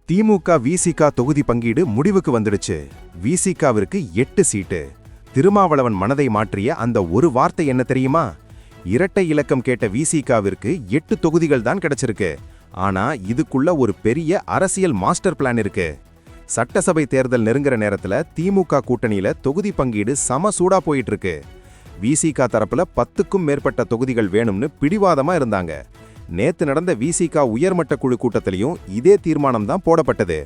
திமுக விசிக தொகுதி பங்கீடு முடிவுக்கு வந்துடுச்சு. விசிகவிற்கு 8 சீட்டு. திருமாவளவன் மனதை மாற்றிய அந்த ஒரு வார்த்தை என்ன தெரியுமா? இரட்டை இலக்கம் கேட்ட விசிகவிற்கு 8 தொகுதிகள் தான் கிடைச்சிருக்கு. ஆனா இதுக்குள்ள ஒரு பெரிய அரசியல் மாஸ்டர் பிளான் இருக்கு. சட்டசபை தேர்தல் நெருங்குற நேரத்துல திமுக கூட்டணியில தொகுதி பங்கீடு சம சூடா போயிட்டு இருக்கு. விசிக தரப்புல 10க்கும் மேற்பட்ட தொகுதிகள் வேணும்னு பிடிவாதமா இருந்தாங்க. நேத்து நடந்த விசிக உயர்மட்ட குழு கூட்டத்திலையும் இதே தீர்மானம் தான் போடப்பட்டது.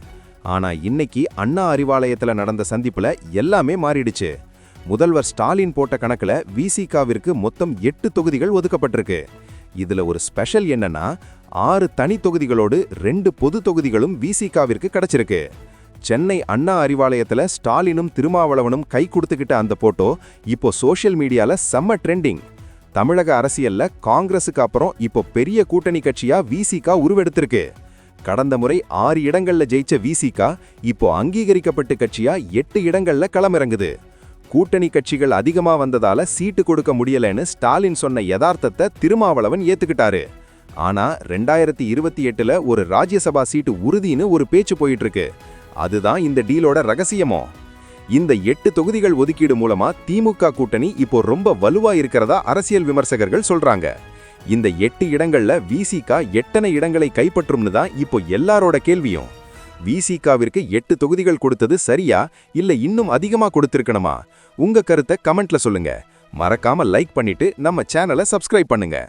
ஆனா இன்னைக்கு அண்ணா அறிவாலயத்துல நடந்த சந்திப்புல எல்லாமே மாறிடுச்சு. முதல்வர் ஸ்டாலின் போட்ட கணக்குல விசிகவிற்கு மொத்தம் 8 தொகுதிகள் ஒதுக்கப்பட்டிருக்கு. இதுல ஒரு ஸ்பெஷல் என்னன்னா 6 தனி தொகுதிகளோடு 2 பொது தொகுதிகளும் விசிகவிற்கு கிடைச்சிருக்கு. சென்னை அண்ணா அறிவாலயத்துல ஸ்டாலினும் திருமாவளவனும் கை கொடுத்துக்கிட்ட அந்த போட்டோ இப்போ சோஷியல் மீடியால செம்ம ட்ரெண்டிங். தமிழக அரசியல்ல காங்கிரஸுக்கு அப்புறம் இப்போ பெரிய கூட்டணி கட்சியா விசிக உருவெடுத்திருக்கு. கடந்த முறை 6 இடங்கள்ல ஜெயிச்ச விசிக இப்போ அங்கீகரிக்கப்பட்ட கட்சியா 8 இடங்கள்ல களமிறங்குது. கூட்டணி கட்சிகள் அதிகமா வந்ததால சீட்டு கொடுக்க முடியலன்னு ஸ்டாலின் சொன்ன யதார்த்தத்தை திருமாவளவன் ஏத்துக்கிட்டாரு. ஆனா 2028ல ஒரு ராஜ்யசபா சீட்டு உறுதின்னு ஒரு பேச்சு போயிட்டு இருக்கு. அதுதான் இந்த டீலோட ரகசியமோ. இந்த 8 தொகுதிகள் ஒதுக்கீடு மூலமா திமுக கூட்டணி இப்போ ரொம்ப வலுவா இருக்கிறதா அரசியல் விமர்சகர்கள் சொல்றாங்க. இந்த 8 இடங்கள்ல விசிக எத்தனை இடங்களை கைப்பற்றும்னு தான் இப்போ எல்லாரோட கேள்வியும். விசிகவிற்கு 8 தொகுதிகள் கொடுத்தது சரியா இல்ல இன்னும் அதிகமா கொடுத்திருக்கணுமா? உங்க கருத்தை கமெண்ட்ல சொல்லுங்க. மறக்காம லைக் பண்ணிட்டு நம்ம சேனலை சப்ஸ்கிரைப் பண்ணுங்க.